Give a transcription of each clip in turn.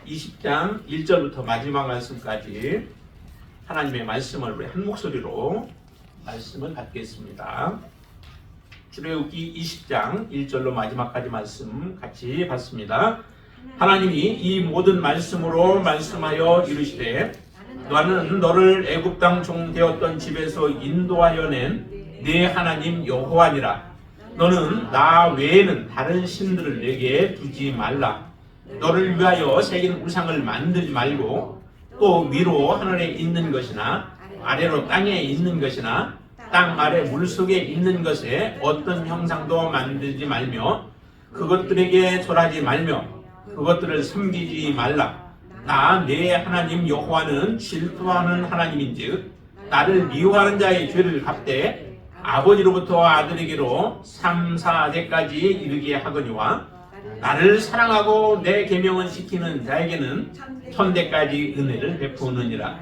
20장 1절부터 마지막 말씀까지 하나님의 말씀을 우리 한 목소리로 말씀을 받겠습니다. 출애굽기 20장 1절로 마지막까지 말씀 같이 받습니다. 하나님이 이 모든 말씀으로 말씀하여 이르시되 나는 너를 애굽 땅 종 되었던 집에서 인도하여 낸 네 하나님 여호와니라. 너는 나 외에는 다른 신들을 내게 두지 말라. 너를 위하여 새긴 우상을 만들지 말고 또 위로 하늘에 있는 것이나 아래로 땅에 있는 것이나 땅 아래 물속에 있는 것에 어떤 형상도 만들지 말며 그것들에게 절하지 말며 그것들을 섬기지 말라. 나 내 하나님 여호와는 질투하는 하나님인즉 나를 미워하는 자의 죄를 갚되 아버지로부터 아들에게로 3, 4대까지 이르게 하거니와 나를 사랑하고 내 계명을 지키는 자에게는 1000대까지 은혜를 베푸느니라.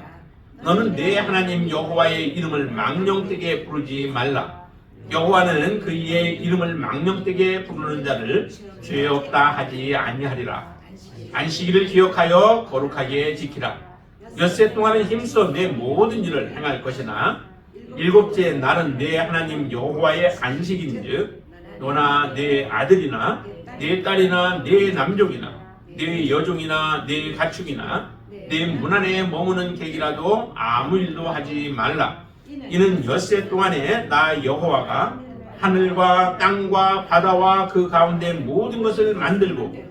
너는 내 하나님 여호와의 이름을 망령되게 부르지 말라. 여호와는 그의 이름을 망령되게 부르는 자를 죄 없다 하지 아니하리라. 안식일을 기억하여 거룩하게 지키라. 엿새 동안은 힘써 내 모든 일을 행할 것이나 일곱째 날은 내 하나님 여호와의 안식인즉 너나 내 아들이나 내 딸이나 내 남종이나 내 여종이나 내 가축이나 내 문 안에 머무는 객이라도 아무 일도 하지 말라. 이는 엿새 동안에 나 여호와가 하늘과 땅과 바다와 그 가운데 모든 것을 만들고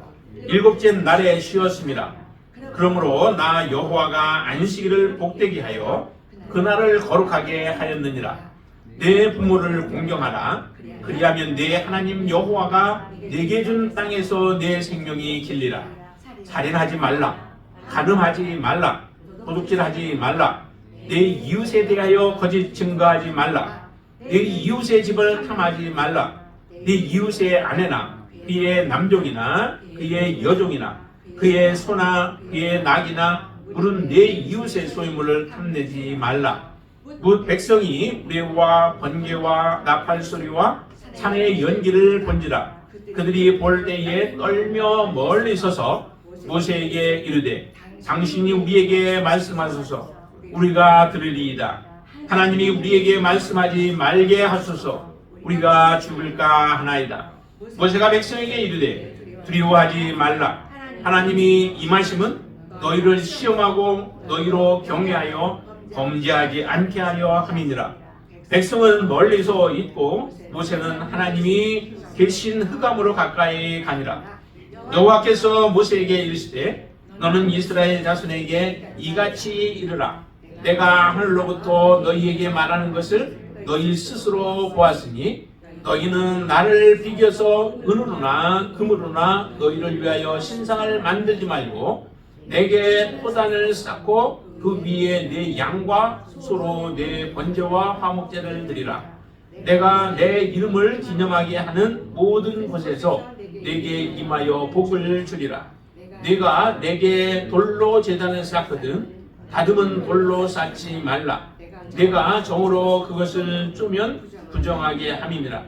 일곱째 날에 쉬었습니다. 그러므로 나 여호와가 안식일을 복되게 하여 그날을 거룩하게 하였느니라. 내 부모를 공경하라. 그리하면 내 하나님 여호와가 내게 준 땅에서 내 생명이 길리라. 살인하지 말라. 간음하지 말라. 도둑질하지 말라. 내 이웃에 대하여 거짓 증거하지 말라. 내 이웃의 집을 탐하지 말라. 내 이웃의 아내나 그의 남종이나 그의 여종이나 그의 소나 그의 낙이나 물은 내 이웃의 소유물을 탐내지 말라. 뭇 백성이 우레와 번개와 나팔 소리와 창의 연기를 본지라. 그들이 볼 때에 떨며 멀리 서서 모세에게 이르되 당신이 우리에게 말씀하소서. 우리가 들으리이다. 하나님이 우리에게 말씀하지 말게 하소서. 우리가 죽을까 하나이다. 모세가 백성에게 이르되 두려워하지 말라. 하나님이 임하심은 너희를 시험하고 너희로 경외하여 범죄하지 않게 하려 함이니라. 백성은 멀리서 있고 모세는 하나님이 계신 흑암으로 가까이 가니라. 여호와께서 모세에게 이르시되 너는 이스라엘 자손에게 이같이 이르라. 내가 하늘로부터 너희에게 말하는 것을 너희 스스로 보았으니 너희는 나를 비겨서 은으로나 금으로나 너희를 위하여 신상을 만들지 말고 내게 토단을 쌓고 그 위에 내 양과 소로 내 번제와 화목제를 드리라. 내가 내 이름을 기념하게 하는 모든 곳에서 내게 임하여 복을 주리라. 내가 내게 돌로 제단을 쌓거든 다듬은 돌로 쌓지 말라. 내가 정으로 그것을 쪼면 부정하게 함이니라.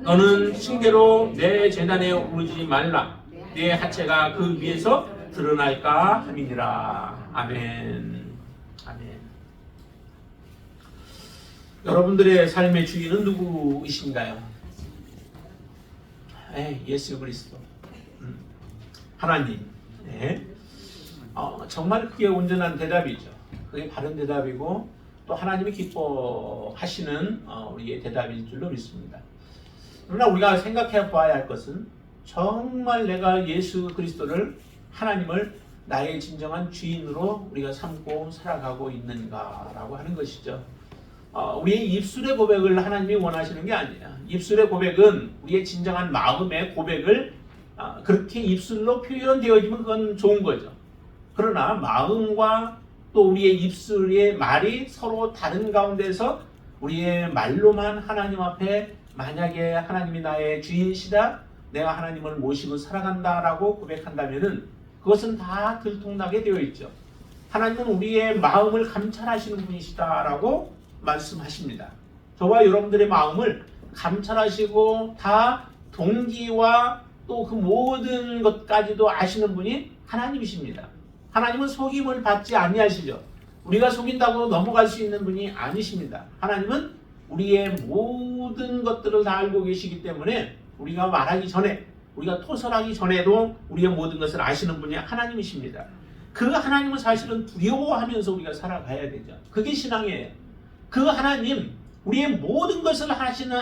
너는 징계로 내 제단에 오르지 말라. 내 하체가 그 위에서 드러날까 함이니라. 아멘. 아멘. 여러분들의 삶의 주인은 누구이신가요? 예수 그리스도. 하나님. 네. 정말 그게 온전한 대답이죠. 그게 바른 대답이고 또 하나님이 기뻐하시는 우리의 대답일 줄로 믿습니다. 그러나 우리가 생각해 봐야 할 것은 정말 내가 예수 그리스도를 하나님을 나의 진정한 주인으로 우리가 삼고 살아가고 있는가라고 하는 것이죠. 우리의 입술의 고백을 하나님이 원하시는 게 아니에요. 입술의 고백은 우리의 진정한 마음의 고백을 그렇게 입술로 표현되어지면 그건 좋은 거죠. 그러나 마음과 또 우리의 입술의 말이 서로 다른 가운데서 우리의 말로만 하나님 앞에 만약에 하나님이 나의 주인이시다, 내가 하나님을 모시고 살아간다라고 고백한다면은 그것은 다 들통나게 되어 있죠. 하나님은 우리의 마음을 감찰하시는 분이시다라고 말씀하십니다. 저와 여러분들의 마음을 감찰하시고 다 동기와 또 그 모든 것까지도 아시는 분이 하나님이십니다. 하나님은 속임을 받지 아니하시죠. 우리가 속인다고 넘어갈 수 있는 분이 아니십니다. 하나님은 우리의 모든 것들을 다 알고 계시기 때문에 우리가 말하기 전에, 우리가 토설하기 전에도 우리의 모든 것을 아시는 분이 하나님이십니다. 그 하나님은 사실은 두려워하면서 우리가 살아가야 되죠. 그게 신앙이에요. 그 하나님, 우리의 모든 것을 아시는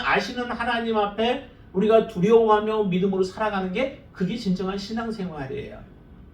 하나님 앞에 우리가 두려워하며 믿음으로 살아가는 게 그게 진정한 신앙생활이에요.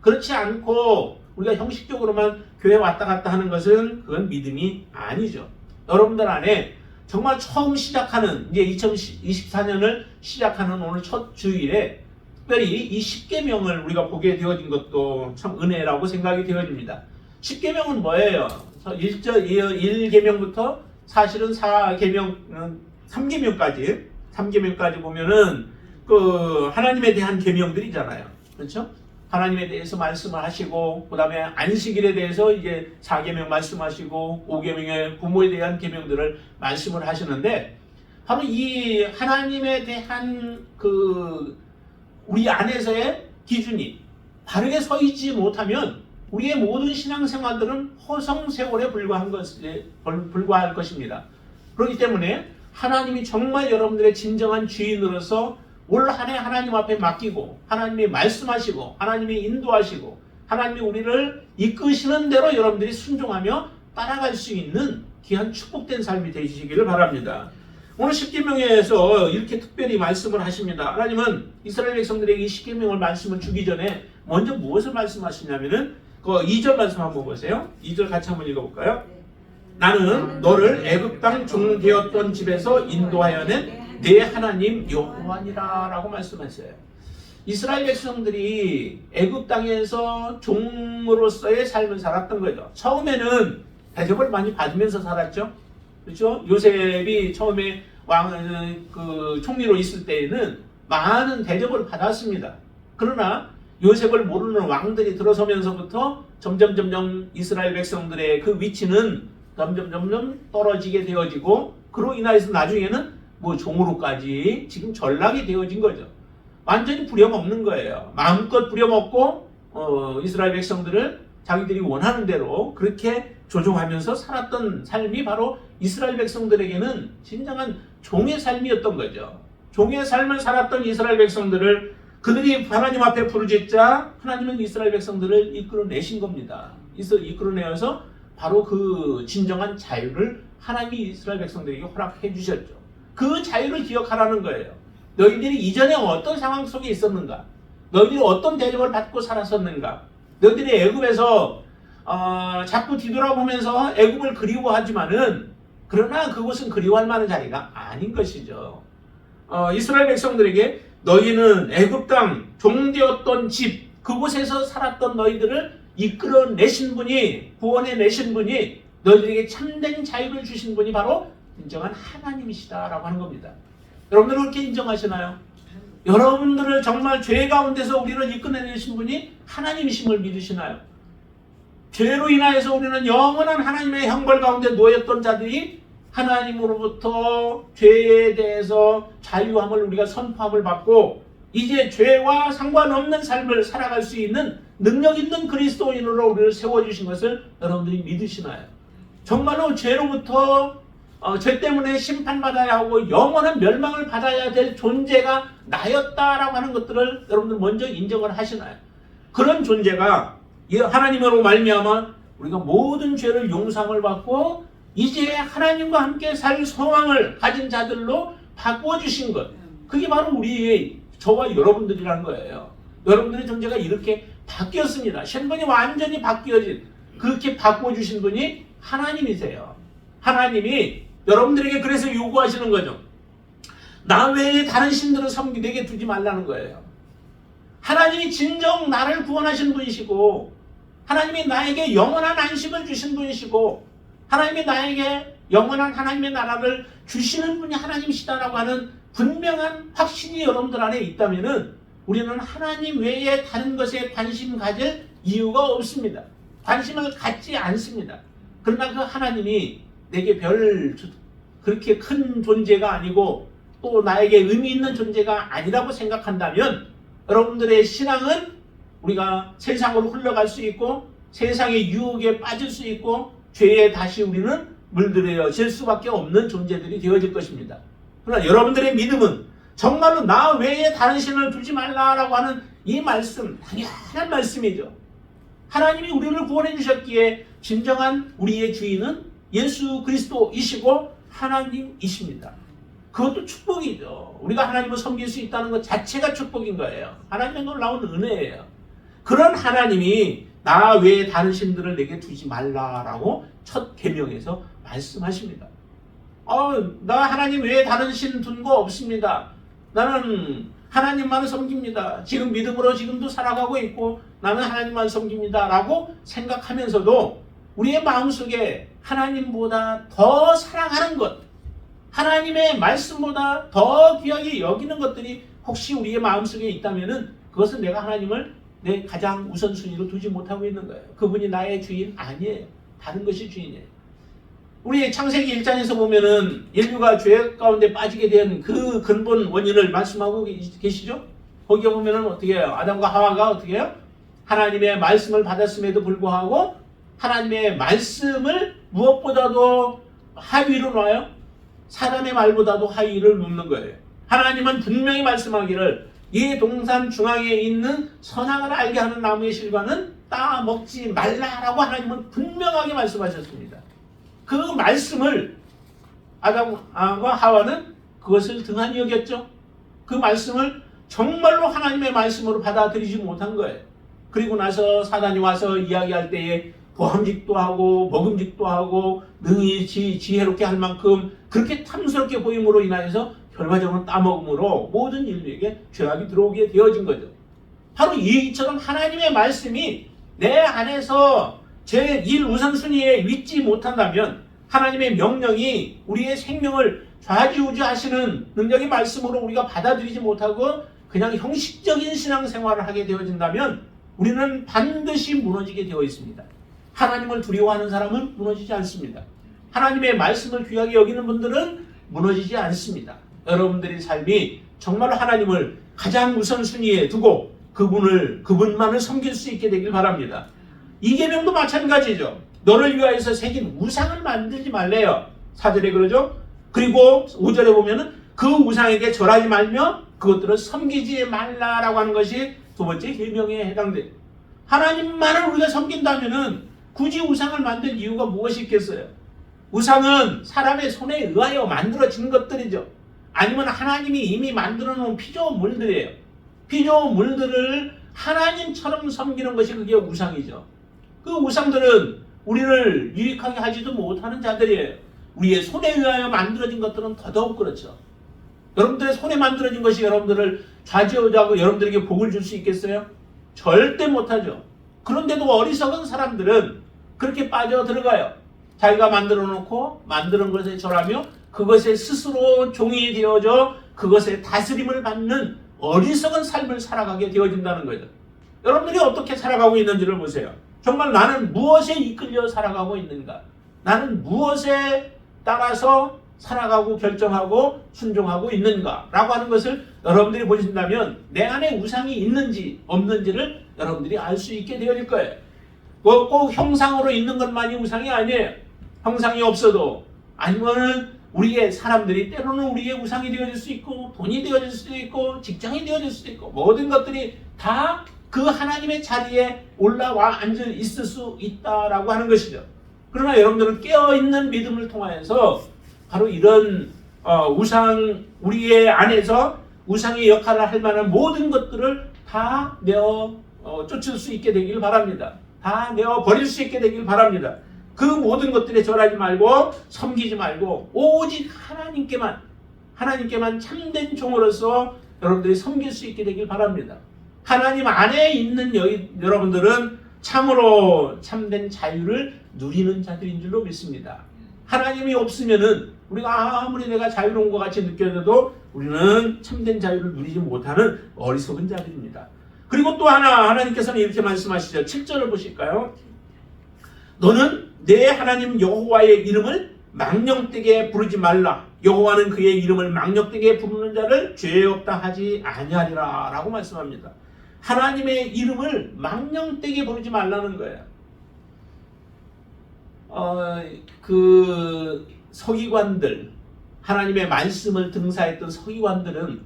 그렇지 않고 우리가 형식적으로만 교회 왔다 갔다 하는 것은 그건 믿음이 아니죠. 여러분들 안에 정말 처음 시작하는, 이제 2024년을 시작하는 오늘 첫 주일에 특별히 이 10계명을 우리가 보게 되어진 것도 참 은혜라고 생각이 되어집니다. 10계명은 뭐예요? 1계명부터 사실은 4계명, 3계명까지 보면은 그 하나님에 대한 계명들이잖아요. 그렇죠? 하나님에 대해서 말씀을 하시고, 그 다음에 안식일에 대해서 이제 4계명 말씀하시고, 5계명의 부모에 대한 계명들을 말씀을 하시는데, 바로 이 하나님에 대한 그 우리 안에서의 기준이 바르게 서 있지 못하면 우리의 모든 신앙생활들은 허송세월에 불과할 것입니다. 그렇기 때문에 하나님이 정말 여러분들의 진정한 주인으로서 올 한 해 하나님 앞에 맡기고, 하나님이 말씀하시고, 하나님이 인도하시고, 하나님이 우리를 이끄시는 대로 여러분들이 순종하며 따라갈 수 있는 귀한 축복된 삶이 되시기를 바랍니다. 오늘 10계명에서 이렇게 특별히 말씀을 하십니다. 하나님은 이스라엘 백성들에게 이 10계명을 말씀을 주기 전에 먼저 무엇을 말씀하시냐면은 그 2절 말씀 한번 보세요. 2절 같이 한번 읽어볼까요? 나는 너를 애굽 땅 종 되었던 집에서 인도하여 낸 내 하나님 여호와니라 라고 말씀하셨어요. 이스라엘 백성들이 애굽 땅에서 종으로서의 삶을 살았던 거죠. 처음에는 대접을 많이 받으면서 살았죠. 그렇죠? 요셉이 처음에 총리로 있을 때에는 많은 대접을 받았습니다. 그러나 요셉을 모르는 왕들이 들어서면서부터 점점 이스라엘 백성들의 그 위치는 점점 떨어지게 되어지고, 그로 인하여서 나중에는 종으로까지 지금 전락이 되어진 거죠. 완전히 부려먹는 거예요. 마음껏 부려먹고 이스라엘 백성들을 자기들이 원하는 대로 그렇게 조종하면서 살았던 삶이 바로 이스라엘 백성들에게는 진정한 종의 삶이었던 거죠. 종의 삶을 살았던 이스라엘 백성들을 그들이 하나님 앞에 부르짖자 하나님은 이스라엘 백성들을 이끌어내신 겁니다. 이끌어내어서 바로 그 진정한 자유를 하나님이 이스라엘 백성들에게 허락해 주셨죠. 그 자유를 기억하라는 거예요. 너희들이 이전에 어떤 상황 속에 있었는가? 너희들이 어떤 대접을 받고 살았었는가? 너희들이 애굽에서 자꾸 뒤돌아보면서 애굽을 그리워하지만은, 그러나 그곳은 그리워할 만한 자리가 아닌 것이죠. 이스라엘 백성들에게 너희는 애굽 땅 종되었던 집, 그곳에서 살았던 너희들을 이끌어내신 분이, 구원해내신 분이, 너희들에게 참된 자유를 주신 분이 바로 진정한 하나님이시다라고 하는 겁니다. 여러분들은 그렇게 인정하시나요? 여러분들을 정말 죄 가운데서 우리를 이끌어내신 분이 하나님이심을 믿으시나요? 죄로 인하여서 우리는 영원한 하나님의 형벌 가운데 놓였던 자들이 하나님으로부터 죄에 대해서 자유함을 우리가 선포함을 받고 이제 죄와 상관없는 삶을 살아갈 수 있는 능력 있는 그리스도인으로 우리를 세워주신 것을 여러분들이 믿으시나요? 정말로 죄로부터 죄 때문에 심판받아야 하고 영원한 멸망을 받아야 될 존재가 나였다라고 하는 것들을 여러분들 먼저 인정을 하시나요? 그런 존재가 하나님으로 말미암아 우리가 모든 죄를 용서함을 받고 이제 하나님과 함께 살 소망을 가진 자들로 바꿔주신 것, 그게 바로 우리의, 저와 여러분들이라는 거예요. 여러분들의 존재가 이렇게 바뀌었습니다. 신분이 완전히 바뀌어진, 그렇게 바꿔주신 분이 하나님이세요. 하나님이 여러분들에게 그래서 요구하시는 거죠. 나 외에 다른 신들을 섬기게 두지 말라는 거예요. 하나님이 진정 나를 구원하신 분이시고, 하나님이 나에게 영원한 안식을 주신 분이시고, 하나님이 나에게 영원한 하나님의 나라를 주시는 분이 하나님이시다라고 하는 분명한 확신이 여러분들 안에 있다면은 우리는 하나님 외에 다른 것에 관심 가질 이유가 없습니다. 관심을 갖지 않습니다. 그러나 그 하나님이 내게 그렇게 큰 존재가 아니고 또 나에게 의미 있는 존재가 아니라고 생각한다면 여러분들의 신앙은 우리가 세상으로 흘러갈 수 있고 세상의 유혹에 빠질 수 있고 죄에 다시 우리는 물들여질 수밖에 없는 존재들이 되어질 것입니다. 그러나 여러분들의 믿음은 정말로 나 외에 다른 신을 두지 말라라고 하는 이 말씀, 당연한 말씀이죠. 하나님이 우리를 구원해 주셨기에 진정한 우리의 주인은 예수 그리스도이시고 하나님이십니다. 그것도 축복이죠. 우리가 하나님을 섬길 수 있다는 것 자체가 축복인 거예요. 하나님의 놀라운 은혜예요. 그런 하나님이 나 외에 다른 신들을 내게 두지 말라라고 첫 계명에서 말씀하십니다. 나 하나님 외에 다른 신 둔 거 없습니다. 나는 하나님만 섬깁니다. 지금 믿음으로 지금도 살아가고 있고 나는 하나님만 섬깁니다 라고 생각하면서도 우리의 마음속에 하나님보다 더 사랑하는 것, 하나님의 말씀보다 더 귀하게 여기는 것들이 혹시 우리의 마음속에 있다면 그것은 내가 하나님을 내 가장 우선순위로 두지 못하고 있는 거예요. 그분이 나의 주인 아니에요. 다른 것이 주인이에요. 우리 창세기 1장에서 보면은 인류가 죄 가운데 빠지게 된 그 근본 원인을 말씀하고 계시죠? 거기에 보면은 어떻게 해요? 아담과 하와가 어떻게 해요? 하나님의 말씀을 받았음에도 불구하고 하나님의 말씀을 무엇보다도 하위로 놔요? 사람의 말보다도 하위를 놓는 거예요. 하나님은 분명히 말씀하기를 이 동산 중앙에 있는 선악을 알게 하는 나무의 실과는 따먹지 말라라고 하나님은 분명하게 말씀하셨습니다. 그 말씀을 아담과 하와는 그것을 등한히 여겼죠. 그 말씀을 정말로 하나님의 말씀으로 받아들이지 못한 거예요. 그리고 나서 사단이 와서 이야기할 때에 보함직도 하고 먹음직도 하고 능히 지혜롭게 할 만큼 그렇게 탐스럽게 보임으로 인하여서 결과적으로 따먹음으로 모든 인류에게 죄악이 들어오게 되어진 거죠. 바로 이처럼 하나님의 말씀이 내 안에서 제1 우선순위에 있지 못한다면 하나님의 명령이 우리의 생명을 좌지우지하시는 능력의 말씀으로 우리가 받아들이지 못하고 그냥 형식적인 신앙생활을 하게 되어진다면 우리는 반드시 무너지게 되어 있습니다. 하나님을 두려워하는 사람은 무너지지 않습니다. 하나님의 말씀을 귀하게 여기는 분들은 무너지지 않습니다. 여러분들의 삶이 정말로 하나님을 가장 우선순위에 두고 그분만을 섬길 수 있게 되길 바랍니다. 이 계명도 마찬가지죠. 너를 위하여서 새긴 우상을 만들지 말래요. 4절에 그러죠. 그리고 5절에 보면은 그 우상에게 절하지 말며 그것들을 섬기지 말라라고 하는 것이 두 번째 계명에 해당돼요. 하나님만을 우리가 섬긴다면은 굳이 우상을 만들 이유가 무엇이 있겠어요? 우상은 사람의 손에 의하여 만들어진 것들이죠. 아니면 하나님이 이미 만들어 놓은 피조물들이에요. 피조물들을 하나님처럼 섬기는 것이 그게 우상이죠. 그 우상들은 우리를 유익하게 하지도 못하는 자들이에요. 우리의 손에 의하여 만들어진 것들은 더더욱 그렇죠. 여러분들의 손에 만들어진 것이 여러분들을 좌지우지하고 여러분들에게 복을 줄 수 있겠어요? 절대 못하죠. 그런데도 어리석은 사람들은 그렇게 빠져 들어가요. 자기가 만들어 놓고 만드는 것에 절하며 그것에 스스로 종이 되어져 그것에 다스림을 받는 어리석은 삶을 살아가게 되어진다는 거죠. 여러분들이 어떻게 살아가고 있는지를 보세요. 정말 나는 무엇에 이끌려 살아가고 있는가? 나는 무엇에 따라서 살아가고 결정하고 순종하고 있는가? 라고 하는 것을 여러분들이 보신다면 내 안에 우상이 있는지 없는지를 여러분들이 알 수 있게 되어질 거예요. 꼭 형상으로 있는 것만이 우상이 아니에요. 형상이 없어도 아니면은 우리의 사람들이 때로는 우리의 우상이 되어질 수 있고 돈이 되어질 수도 있고 직장이 되어질 수도 있고 모든 것들이 다 그 하나님의 자리에 올라와 앉아 있을 수 있다라고 하는 것이죠. 그러나 여러분들은 깨어있는 믿음을 통하여서 바로 이런 우리의 안에서 우상의 역할을 할 만한 모든 것들을 다 내어 쫓을 수 있게 되길 바랍니다. 다 내어 버릴 수 있게 되길 바랍니다. 그 모든 것들에 절하지 말고 섬기지 말고 오직 하나님께만 참된 종으로서 여러분들이 섬길 수 있게 되길 바랍니다. 하나님 안에 있는 여러분들은 참으로 참된 자유를 누리는 자들인 줄로 믿습니다. 하나님이 없으면은 우리가 아무리 내가 자유로운 것 같이 느껴져도 우리는 참된 자유를 누리지 못하는 어리석은 자들입니다. 그리고 또 하나님께서는 이렇게 말씀하시죠. 7절을 보실까요? 너는 내 하나님 여호와의 이름을 망령되게 부르지 말라. 여호와는 그의 이름을 망령되게 부르는 자를 죄 없다 하지 아니하리라 라고 말씀합니다. 하나님의 이름을 망령되게 부르지 말라는 거예요. 그 서기관들, 하나님의 말씀을 등사했던 서기관들은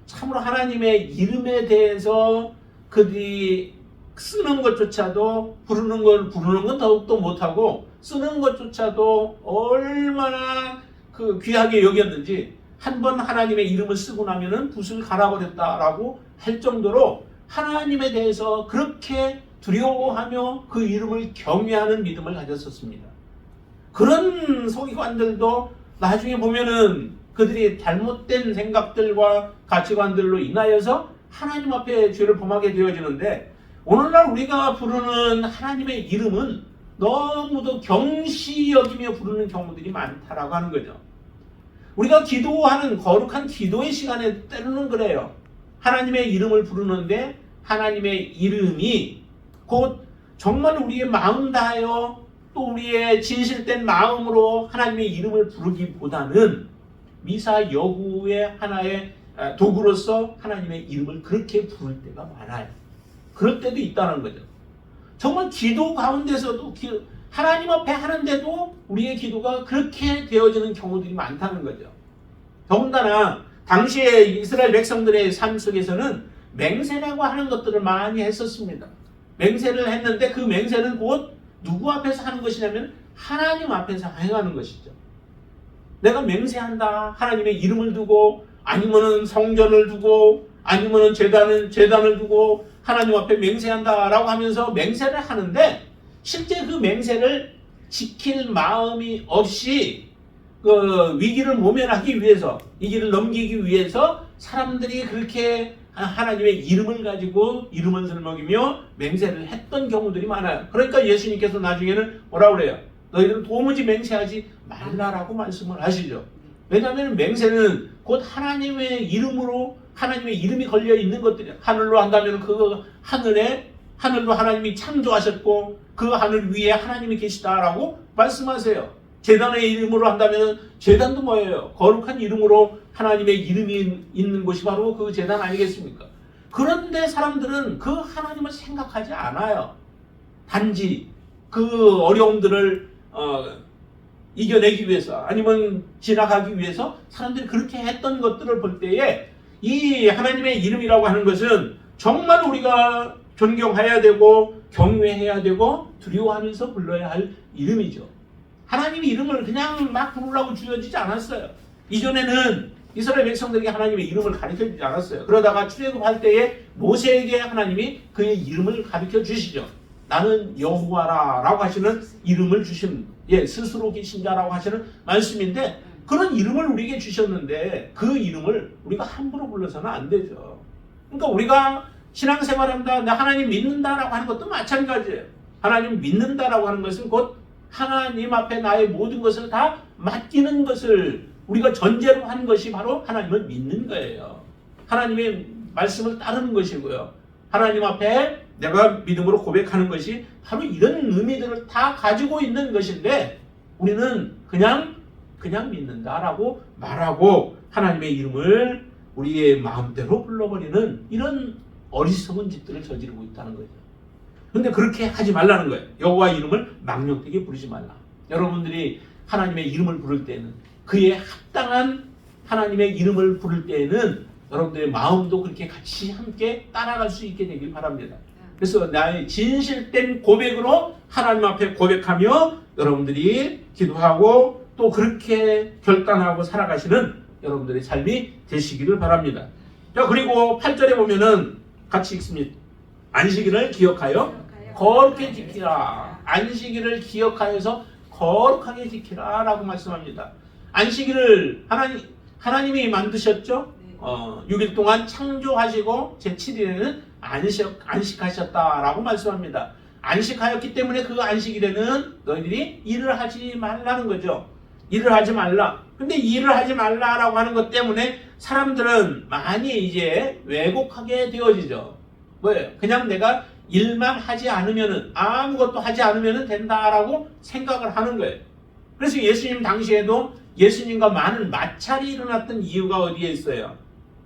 참으로 하나님의 이름에 대해서 그들이 쓰는 것조차도 부르는 건 더욱더 못하고 쓰는 것조차도 얼마나 그 귀하게 여겼는지 한 번 하나님의 이름을 쓰고 나면은 붓을 갈아버렸다라고 할 정도로 하나님에 대해서 그렇게 두려워하며 그 이름을 경외하는 믿음을 가졌었습니다. 그런 서기관들도 나중에 보면은 그들이 잘못된 생각들과 가치관들로 인하여서 하나님 앞에 죄를 범하게 되어지는데, 오늘날 우리가 부르는 하나님의 이름은 너무도 경시 여기며 부르는 경우들이 많다라고 하는 거죠. 우리가 기도하는 거룩한 기도의 시간에 때로는 그래요. 하나님의 이름을 부르는데 하나님의 이름이 곧 정말 우리의 마음 다하여 또 우리의 진실된 마음으로 하나님의 이름을 부르기보다는 미사 여구의 하나의 도구로서 하나님의 이름을 그렇게 부를 때가 많아요. 그럴 때도 있다는 거죠. 정말 기도 가운데서도 하나님 앞에 하는데도 우리의 기도가 그렇게 되어지는 경우들이 많다는 거죠. 더군다나 당시에 이스라엘 백성들의 삶 속에서는 맹세라고 하는 것들을 많이 했었습니다. 맹세를 했는데 그 맹세는 곧 누구 앞에서 하는 것이냐면 하나님 앞에서 행하는 것이죠. 내가 맹세한다. 하나님의 이름을 두고, 아니면은 성전을 두고, 아니면은 제단을 두고 하나님 앞에 맹세한다라고 하면서 맹세를 하는데, 실제 그 맹세를 지킬 마음이 없이 그 위기를 모면하기 위해서, 이 길을 넘기기 위해서 사람들이 그렇게 하나님의 이름을 가지고 이름을 들먹이며 맹세를 했던 경우들이 많아요. 그러니까 예수님께서 나중에는 뭐라고 그래요? 너희들은 도무지 맹세하지 말라라고 말씀을 하시죠. 왜냐하면 맹세는 곧 하나님의 이름으로, 하나님의 이름이 걸려 있는 것들이에요. 하늘로 한다면 그 하늘도 하나님이 창조하셨고 그 하늘 위에 하나님이 계시다라고 말씀하세요. 제단의 이름으로 한다면 제단도 뭐예요? 거룩한 이름으로 하나님의 이름이 있는 곳이 바로 그 제단 아니겠습니까? 그런데 사람들은 그 하나님을 생각하지 않아요. 단지 그 어려움들을 이겨내기 위해서, 아니면 지나가기 위해서 사람들이 그렇게 했던 것들을 볼 때에 이 하나님의 이름이라고 하는 것은 정말 우리가 존경해야 되고 경외해야 되고 두려워하면서 불러야 할 이름이죠. 하나님의 이름을 그냥 막 부르라고 주어지지 않았어요. 이전에는 이스라엘 백성들에게 하나님의 이름을 가르쳐주지 않았어요. 그러다가 출애굽할 때에 모세에게 하나님이 그의 이름을 가르쳐 주시죠. 나는 여호와라 라고 하시는 이름을 주신, 스스로 계신 자라고 하시는 말씀인데, 그런 이름을 우리에게 주셨는데 그 이름을 우리가 함부로 불러서는 안 되죠. 그러니까 우리가 신앙생활한다, 나 하나님 믿는다라고 하는 것도 마찬가지예요. 하나님 믿는다라고 하는 것은 곧 하나님 앞에 나의 모든 것을 다 맡기는 것을 우리가 전제로 하는 것이 바로 하나님을 믿는 거예요. 하나님의 말씀을 따르는 것이고요. 하나님 앞에 내가 믿음으로 고백하는 것이 바로 이런 의미들을 다 가지고 있는 것인데, 우리는 그냥 믿는다라고 말하고 하나님의 이름을 우리의 마음대로 불러버리는 이런 어리석은 짓들을 저지르고 있다는 거죠. 그런데 그렇게 하지 말라는 거예요. 여호와 이름을 망령되게 부르지 말라. 여러분들이 하나님의 이름을 부를 때는, 그에 합당한 하나님의 이름을 부를 때에는 여러분들의 마음도 그렇게 같이 함께 따라갈 수 있게 되길 바랍니다. 그래서 나의 진실된 고백으로 하나님 앞에 고백하며 여러분들이 기도하고 또 그렇게 결단하고 살아가시는 여러분들의 삶이 되시기를 바랍니다. 자, 그리고 8절에 보면은 같이 읽습니다. 안식일을 기억하여 거룩하게 지키라. 안식일을 기억하여서 거룩하게 지키라 라고 말씀합니다. 안식일을 하나님이 만드셨죠. 6일 동안 창조하시고 제7일에는 안식하셨다라고 말씀합니다. 안식하였기 때문에 그 안식일에는 너희들이 일을 하지 말라는 거죠. 일을 하지 말라. 근데 일을 하지 말라라고 하는 것 때문에 사람들은 많이 이제 왜곡하게 되어지죠. 뭐예요? 그냥 내가 일만 하지 않으면은, 아무것도 하지 않으면 된다라고 생각을 하는 거예요. 그래서 예수님 당시에도 예수님과 많은 마찰이 일어났던 이유가 어디에 있어요?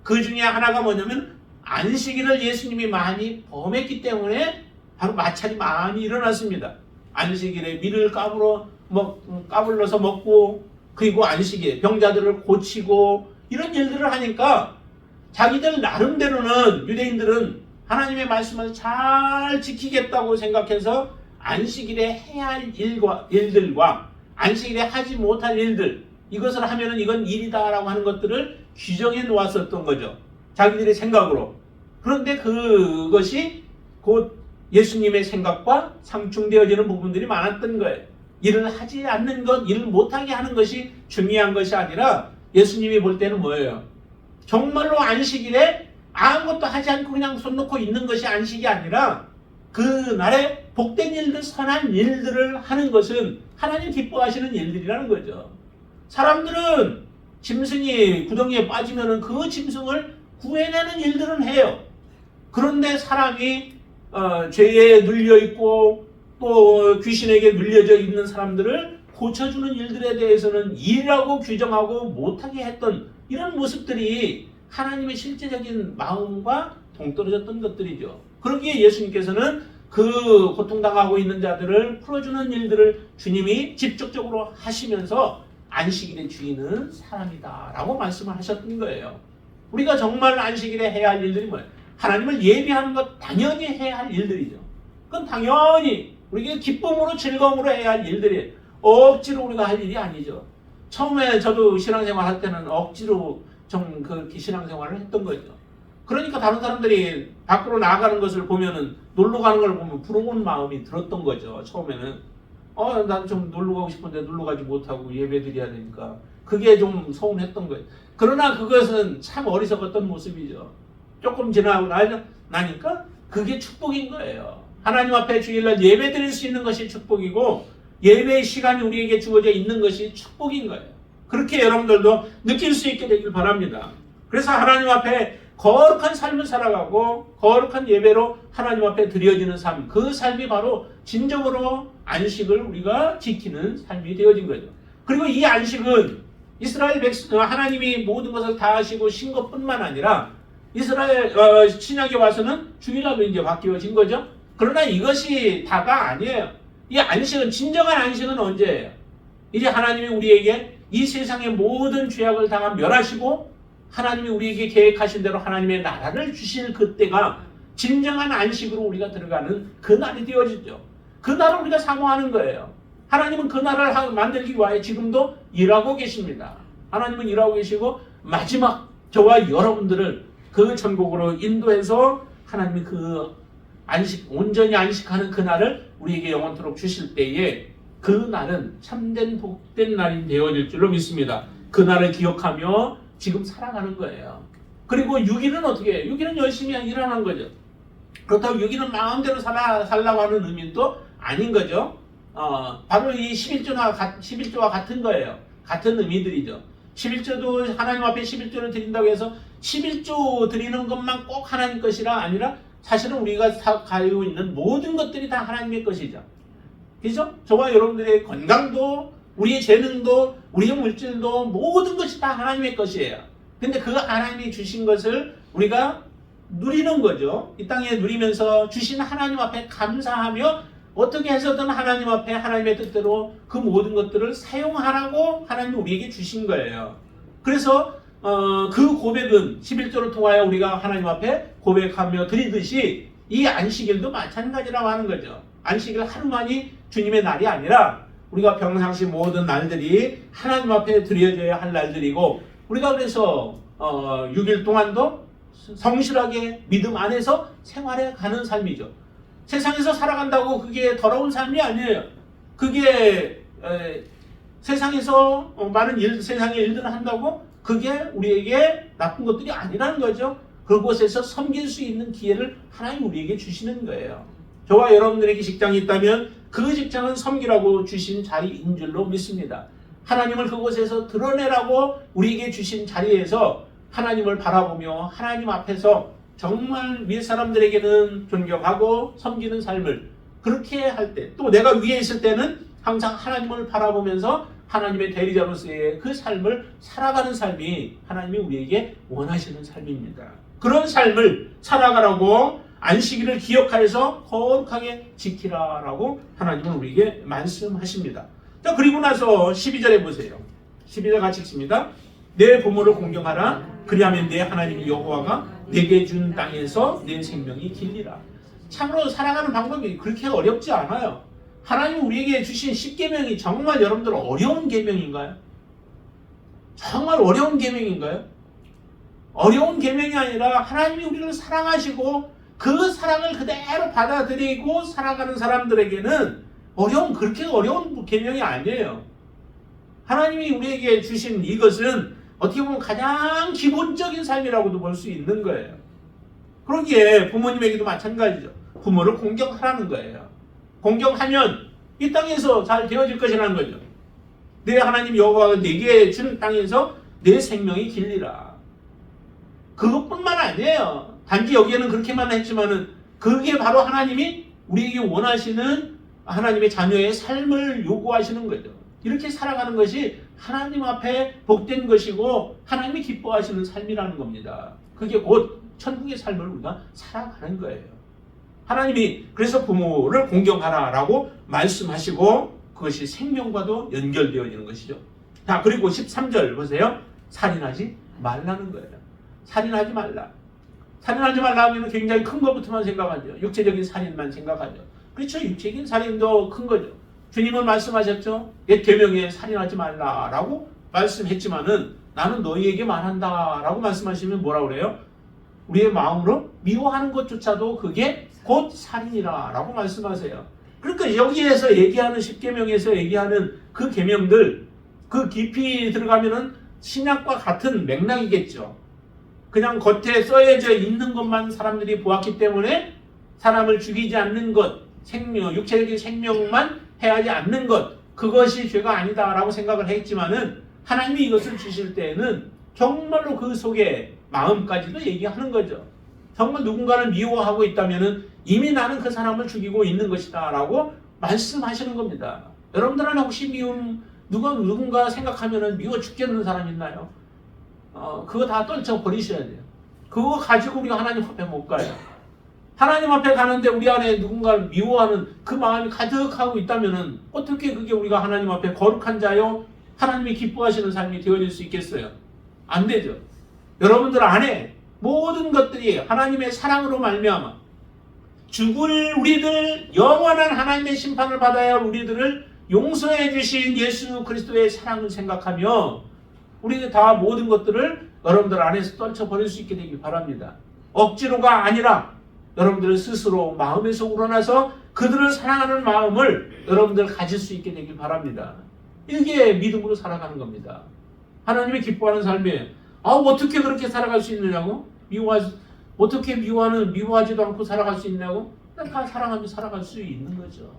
그 중에 하나가 뭐냐면 안식일을 예수님이 많이 범했기 때문에 바로 마찰이 많이 일어났습니다. 안식일에 밀을 까불어 까불러서 먹고, 그리고 안식일 병자들을 고치고 이런 일들을 하니까 자기들 나름대로는 유대인들은 하나님의 말씀을 잘 지키겠다고 생각해서 안식일에 해야 할 일들과 안식일에 하지 못할 일들, 이것을 하면은 이건 일이다라고 하는 것들을 규정해 놓았었던 거죠. 자기들의 생각으로. 그런데 그것이 곧 예수님의 생각과 상충되어지는 부분들이 많았던 거예요. 일을 하지 않는 것, 일을 못하게 하는 것이 중요한 것이 아니라 예수님이 볼 때는 뭐예요? 정말로 안식일에 아무것도 하지 않고 그냥 손 놓고 있는 것이 안식이 아니라 그 날에 복된 일들, 선한 일들을 하는 것은 하나님 기뻐하시는 일들이라는 거죠. 사람들은 짐승이 구덩이에 빠지면 그 짐승을 구해내는 일들은 해요. 그런데 사람이 죄에 눌려있고 또 귀신에게 눌려져 있는 사람들을 고쳐주는 일들에 대해서는 일이라고 규정하고 못하게 했던 이런 모습들이 하나님의 실제적인 마음과 동떨어졌던 것들이죠. 그러기에 예수님께서는 그 고통당하고 있는 자들을 풀어주는 일들을 주님이 직접적으로 하시면서 안식일의 주인은 사람이다 라고 말씀을 하셨던 거예요. 우리가 정말 안식일에 해야 할 일들이 뭐예요? 하나님을 예비하는 것 당연히 해야 할 일들이죠. 그건 당연히 우리가 기쁨으로 즐거움으로 해야 할 일들이에요. 억지로 우리가 할 일이 아니죠. 처음에 저도 신앙생활 할 때는 억지로 좀 그렇게 신앙생활을 했던 거죠. 그러니까 다른 사람들이 밖으로 나가는 것을 보면은 놀러 가는 걸 보면 부러운 마음이 들었던 거죠. 처음에는 난 좀 놀러 가고 싶은데 놀러 가지 못하고 예배 드려야 되니까 그게 좀 서운했던 거예요. 그러나 그것은 참 어리석었던 모습이죠. 조금 지나고 나니까 그게 축복인 거예요. 하나님 앞에 주일날 예배 드릴 수 있는 것이 축복이고 예배의 시간이 우리에게 주어져 있는 것이 축복인 거예요. 그렇게 여러분들도 느낄 수 있게 되길 바랍니다. 그래서 하나님 앞에 거룩한 삶을 살아가고 거룩한 예배로 하나님 앞에 드려지는 삶, 그 삶이 바로 진정으로 안식을 우리가 지키는 삶이 되어진 거죠. 그리고 이 안식은 이스라엘 백성, 하나님이 모든 것을 다 하시고 신 것뿐만 아니라 이스라엘 신약에 와서는 주일날로 이제 바뀌어진 거죠. 그러나 이것이 다가 아니에요. 이 안식은, 진정한 안식은 언제예요? 이제 하나님이 우리에게 이 세상의 모든 죄악을 다 멸하시고 하나님이 우리에게 계획하신 대로 하나님의 나라를 주실 그때가 진정한 안식으로 우리가 들어가는 그 날이 되어지죠. 그 날을 우리가 사모하는 거예요. 하나님은 그 나라를 만들기 위하여 지금도 일하고 계십니다. 하나님은 일하고 계시고 마지막 저와 여러분들을 그 천국으로 인도해서 하나님이 그 온전히 안식하는 그 날을 우리에게 영원토록 주실 때에 그 날은 참된 복된 날이 되어질 줄로 믿습니다. 그 날을 기억하며 지금 살아가는 거예요. 그리고 6일은 어떻게 해요? 6일은 열심히 일하는 거죠. 그렇다고 6일은 마음대로 살라고 하는 의미도 아닌 거죠. 바로 이 11조와 같은 거예요. 같은 의미들이죠. 11조도 하나님 앞에 11조를 드린다고 해서 11조 드리는 것만 꼭 하나님 것이라 아니라 사실은 우리가 가지고 있는 모든 것들이 다 하나님의 것이죠. 그죠? 저와 여러분들의 건강도, 우리의 재능도, 우리의 물질도 모든 것이 다 하나님의 것이에요. 근데 그 하나님이 주신 것을 우리가 누리는 거죠. 이 땅에 누리면서 주신 하나님 앞에 감사하며 어떻게 해서든 하나님 앞에 하나님의 뜻대로 그 모든 것들을 사용하라고 하나님이 우리에게 주신 거예요. 그래서 그 고백은 11조를 통하여 우리가 하나님 앞에 고백하며 드리듯이 이 안식일도 마찬가지라고 하는 거죠. 안식일 하루만이 주님의 날이 아니라 우리가 평상시 모든 날들이 하나님 앞에 드려져야 할 날들이고 우리가 그래서 6일 동안도 성실하게 믿음 안에서 생활해 가는 삶이죠. 세상에서 살아간다고 그게 더러운 삶이 아니에요. 그게 세상에서 많은 세상의 일들을 한다고 그게 우리에게 나쁜 것들이 아니라는 거죠. 그곳에서 섬길 수 있는 기회를 하나님 우리에게 주시는 거예요. 저와 여러분들에게 직장이 있다면 그 직장은 섬기라고 주신 자리인 줄로 믿습니다. 하나님을 그곳에서 드러내라고 우리에게 주신 자리에서 하나님을 바라보며 하나님 앞에서 정말 위에 사람들에게는 존경하고 섬기는 삶을 그렇게 할 때, 또 내가 위에 있을 때는 항상 하나님을 바라보면서 하나님의 대리자로서의 그 삶을 살아가는 삶이 하나님이 우리에게 원하시는 삶입니다. 그런 삶을 살아가라고 안식일을 기억하여서 거룩하게 지키라라고 하나님은 우리에게 말씀하십니다. 자, 그리고 나서 12절에 보세요. 12절 같이 읽습니다. 내 부모를 공경하라. 그리하면 내 하나님 여호와가 내게 준 땅에서 내 생명이 길리라. 참으로 살아가는 방법이 그렇게 어렵지 않아요. 하나님 우리에게 주신 10계명이 정말 여러분들 어려운 계명인가요? 정말 어려운 계명인가요? 어려운 계명이 아니라 하나님이 우리를 사랑하시고 그 사랑을 그대로 받아들이고 살아가는 사람들에게는 그렇게 어려운 계명이 아니에요. 하나님이 우리에게 주신 이것은 어떻게 보면 가장 기본적인 삶이라고도 볼 수 있는 거예요. 그러기에 부모님에게도 마찬가지죠. 부모를 공경하라는 거예요. 공경하면 이 땅에서 잘 되어질 것이라는 거죠. 내 하나님 여호와가 내게 준 땅에서 내 생명이 길리라. 그것뿐만 아니에요. 단지 여기에는 그렇게만 했지만은 그게 바로 하나님이 우리에게 원하시는 하나님의 자녀의 삶을 요구하시는 거죠. 이렇게 살아가는 것이 하나님 앞에 복된 것이고 하나님이 기뻐하시는 삶이라는 겁니다. 그게 곧 천국의 삶을 우리가 살아가는 거예요. 하나님이 그래서 부모를 공경하라라고 말씀하시고 그것이 생명과도 연결되어 있는 것이죠. 자, 그리고 13절 보세요. 살인하지 말라는 거예요. 살인하지 말라. 살인하지 말라 하면 굉장히 큰 것부터만 생각하죠. 육체적인 살인만 생각하죠. 그렇죠. 육체적인 살인도 큰 거죠. 주님은 말씀하셨죠. 옛 계명에 살인하지 말라라고 말씀했지만은 나는 너희에게 말한다라고 말씀하시면 뭐라 그래요? 우리의 마음으로 미워하는 것조차도 그게 곧 살인이라라고 말씀하세요. 그러니까 여기에서 얘기하는 10계명에서 얘기하는 그 계명들 그 깊이 들어가면은 신약과 같은 맥락이겠죠. 그냥 겉에 써여져 있는 것만 사람들이 보았기 때문에 사람을 죽이지 않는 것, 육체적인 생명만 해하지 않는 것, 그것이 죄가 아니다라고 생각을 했지만은 하나님이 이것을 주실 때에는 정말로 그 속에 마음까지도 얘기하는 거죠. 정말 누군가를 미워하고 있다면은 이미 나는 그 사람을 죽이고 있는 것이다라고 말씀하시는 겁니다. 여러분들은 혹시 누군가 생각하면은 미워 죽겠는 사람 있나요? 그거 다 떨쳐 버리셔야 돼요. 그거 가지고 우리가 하나님 앞에 못 가요. 하나님 앞에 가는데 우리 안에 누군가를 미워하는 그 마음이 가득하고 있다면은 어떻게 그게 우리가 하나님 앞에 거룩한 자요 하나님이 기뻐하시는 삶이 되어질 수 있겠어요? 안 되죠. 여러분들 안에 모든 것들이 하나님의 사랑으로 말미암아 죽을 우리들, 영원한 하나님의 심판을 받아야 할 우리들을 용서해 주신 예수 그리스도의 사랑을 생각하며 우리가 다 모든 것들을 여러분들 안에서 떨쳐버릴 수 있게 되길 바랍니다. 억지로가 아니라 여러분들 스스로 마음에서 우러나서 그들을 사랑하는 마음을 여러분들 가질 수 있게 되길 바랍니다. 이게 믿음으로 살아가는 겁니다. 하나님이 기뻐하는 삶이에요. 어떻게 그렇게 살아갈 수 있느냐고? 어떻게 미워하지도 않고 살아갈 수 있냐고? 다 사랑하며 살아갈 수 있는 거죠.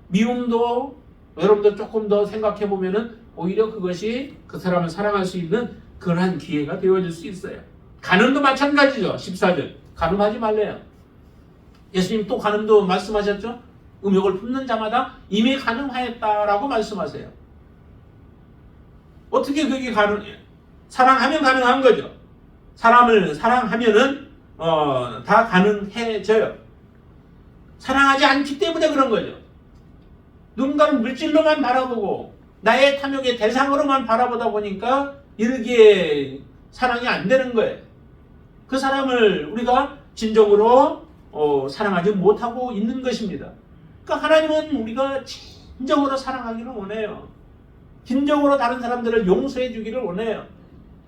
미움도 여러분들 조금 더 생각해 보면은 오히려 그것이 그 사람을 사랑할 수 있는 그러한 기회가 되어질 수 있어요. 간음도 마찬가지죠. 14절. 간음하지 말래요. 예수님 또 간음도 말씀하셨죠. 음욕을 품는 자마다 이미 간음하였다라고 말씀하세요. 어떻게 그게 가능해요? 사랑하면 가능한 거죠. 사람을 사랑하면은 다 가능해져요. 사랑하지 않기 때문에 그런 거죠. 누군가를 물질로만 바라보고 나의 탐욕의 대상으로만 바라보다 보니까 이르기에 사랑이 안 되는 거예요. 그 사람을 우리가 진정으로 사랑하지 못하고 있는 것입니다. 그러니까 하나님은 우리가 진정으로 사랑하기를 원해요. 진정으로 다른 사람들을 용서해 주기를 원해요.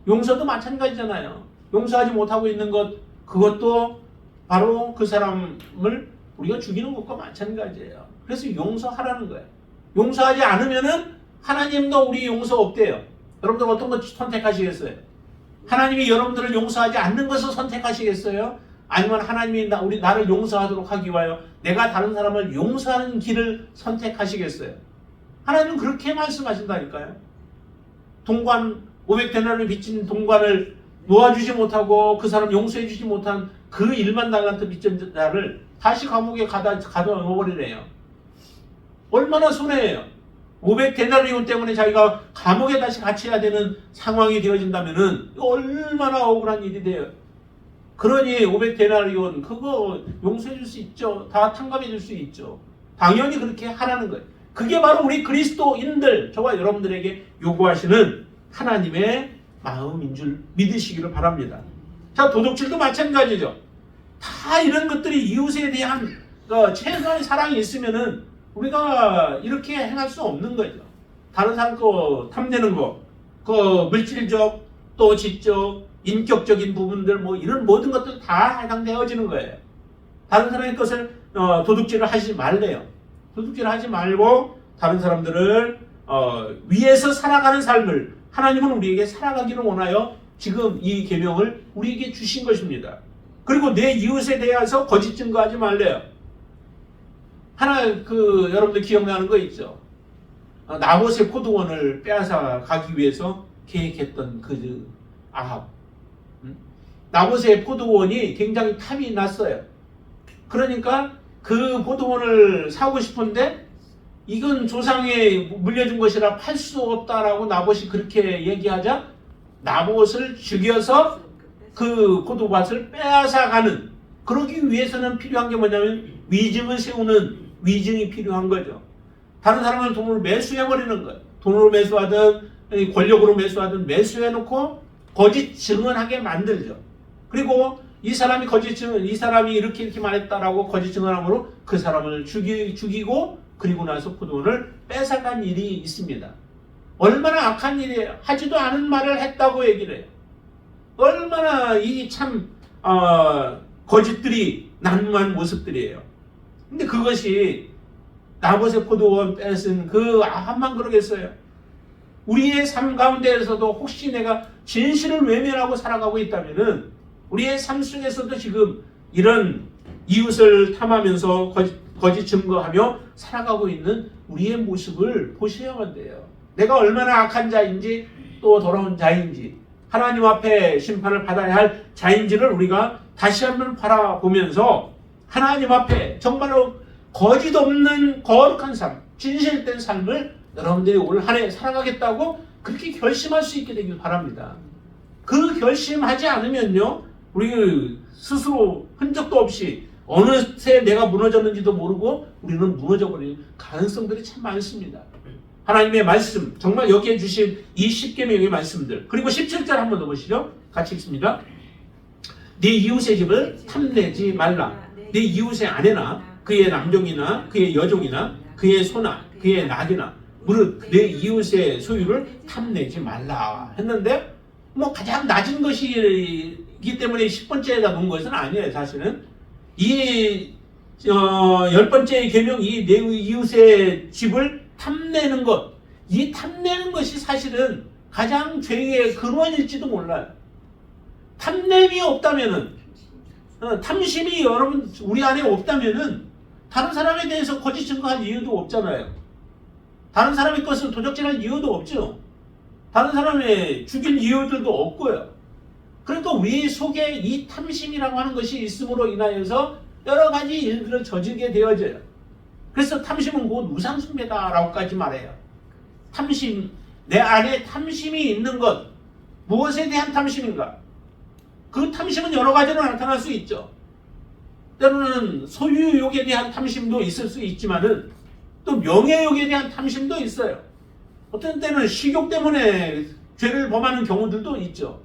용서도 마찬가지잖아요. 용서하지 못하고 있는 것, 그것도 바로 그 사람을 우리가 죽이는 것과 마찬가지예요. 그래서 용서하라는 거예요. 용서하지 않으면은 하나님도 우리 용서 없대요. 여러분들 어떤 것 선택하시겠어요? 하나님이 여러분들을 용서하지 않는 것을 선택하시겠어요? 아니면 하나님이 나를 용서하도록 하기 위하여 내가 다른 사람을 용서하는 길을 선택하시겠어요? 하나님은 그렇게 말씀하신다니까요. 동관 500데나리온을 빚진 동관을 놓아주지 못하고 그 사람 용서해 주지 못한 그 1만 달란트 빚진 자를 다시 감옥에 가둬버리래요. 얼마나 손해예요. 500데나리온 때문에 자기가 감옥에 다시 갇혀야 되는 상황이 되어진다면은 얼마나 억울한 일이 돼요. 그러니 500데나리온 그거 용서해 줄 수 있죠. 다 탕감해 줄 수 있죠. 당연히 그렇게 하라는 거예요. 그게 바로 우리 그리스도인들, 저와 여러분들에게 요구하시는 하나님의 마음인 줄 믿으시기를 바랍니다. 자, 도둑질도 마찬가지죠. 다 이런 것들이 이웃에 대한 최소한의 사랑이 있으면은 우리가 이렇게 행할 수 없는 거죠. 다른 사람 거 탐내는 거, 그 물질적, 또 지적, 인격적인 부분들, 뭐 이런 모든 것들 다 해당되어지는 거예요. 다른 사람의 것을 도둑질을 하지 말래요. 도둑질을 하지 말고 다른 사람들을 위해서 살아가는 삶을 하나님은 우리에게 살아가기를 원하여 지금 이 계명을 우리에게 주신 것입니다. 그리고 내 이웃에 대해서 거짓 증거하지 말래요. 여러분들 기억나는 거 있죠? 나봇의 포도원을 빼앗아 가기 위해서 계획했던 그 아합. 나봇의 포도원이 굉장히 탐이 났어요. 그러니까 그 포도원을 사고 싶은데 이건 조상에 물려준 것이라 팔 수 없다라고 나봇이 그렇게 얘기하자 나봇을 죽여서 그 포도밭을 빼앗아가는, 그러기 위해서는 필요한 게 뭐냐면 위증을 세우는 위증이 필요한 거죠. 다른 사람은 돈을 매수해버리는 거예요. 돈으로 매수하든 권력으로 매수하든 매수해놓고 거짓 증언하게 만들죠. 그리고 이 사람이 이 사람이 이렇게 말했다라고 거짓 증언함으로 그 사람을 죽이고 그리고 나서 포도원을 뺏어간 일이 있습니다. 얼마나 악한 일이에요. 하지도 않은 말을 했다고 얘기를 해요. 얼마나 이 참 거짓들이 난무한 모습들이에요. 근데 그것이 나봇의 포도원 뺏은 그 아합만 그러겠어요. 우리의 삶 가운데에서도 혹시 내가 진실을 외면하고 살아가고 있다면은 우리의 삶 속에서도 지금 이런 이웃을 탐하면서 거짓 증거하며 살아가고 있는 우리의 모습을 보셔야만 돼요. 내가 얼마나 악한 자인지 또 더러운 자인지 하나님 앞에 심판을 받아야 할 자인지를 우리가 다시 한번 바라보면서 하나님 앞에 정말로 거짓 없는 거룩한 삶, 진실된 삶을 여러분들이 올 한 해 살아가겠다고 그렇게 결심할 수 있게 되길 바랍니다. 그 결심하지 않으면요, 우리 스스로 흔적도 없이 어느새 내가 무너졌는지도 모르고 우리는 무너져버리는 가능성들이 참 많습니다. 하나님의 말씀, 정말 여기에 주신 이 10계명의 말씀들, 그리고 17절 한번 더 보시죠. 같이 읽습니다. 네 이웃의 집을 탐내지 말라. 네 이웃의 아내나 그의 남종이나 그의 여종이나 그의 소나 그의 낙이나 무릇 내 이웃의 소유를 탐내지 말라 했는데, 뭐 가장 낮은 것이기 때문에 10번째에다 놓은 것은 아니에요. 사실은 이 10번째 계명, 이 내 이웃의 집을 탐내는 것, 이 탐내는 것이 사실은 가장 죄의 근원일지도 몰라요. 탐냄이 없다면은, 탐심이 여러분 우리 안에 없다면은 다른 사람에 대해서 거짓 증거할 이유도 없잖아요. 다른 사람의 것을 도적질할 이유도 없죠. 다른 사람의 죽일 이유들도 없고요. 그러니까 우리 속에 이 탐심이라고 하는 것이 있음으로 인하여서 여러 가지 일들을 저지르게 되어져요. 그래서 탐심은 곧 우상숭배다라고까지 말해요. 탐심, 내 안에 탐심이 있는 것, 무엇에 대한 탐심인가? 그 탐심은 여러 가지로 나타날 수 있죠. 때로는 소유욕에 대한 탐심도 있을 수 있지만은 또 명예욕에 대한 탐심도 있어요. 어떤 때는 식욕 때문에 죄를 범하는 경우들도 있죠.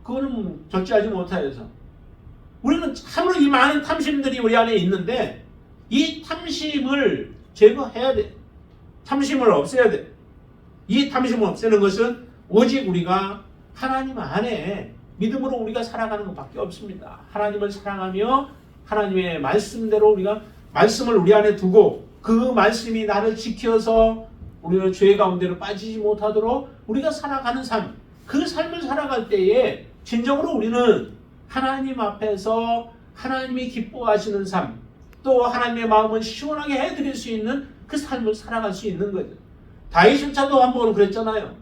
그거는 절제하지 못하여서. 우리는 참으로 이 많은 탐심들이 우리 안에 있는데 이 탐심을 제거해야 돼. 탐심을 없애야 돼. 이 탐심을 없애는 것은 오직 우리가 하나님 안에 믿음으로 우리가 살아가는 것밖에 없습니다. 하나님을 사랑하며 하나님의 말씀대로 우리가 말씀을 우리 안에 두고 그 말씀이 나를 지켜서 우리가 죄 가운데로 빠지지 못하도록 우리가 살아가는 삶, 그 삶을 살아갈 때에 진정으로 우리는 하나님 앞에서 하나님이 기뻐하시는 삶, 또 하나님의 마음을 시원하게 해드릴 수 있는 그 삶을 살아갈 수 있는 거죠. 다윗조차도 한번 그랬잖아요.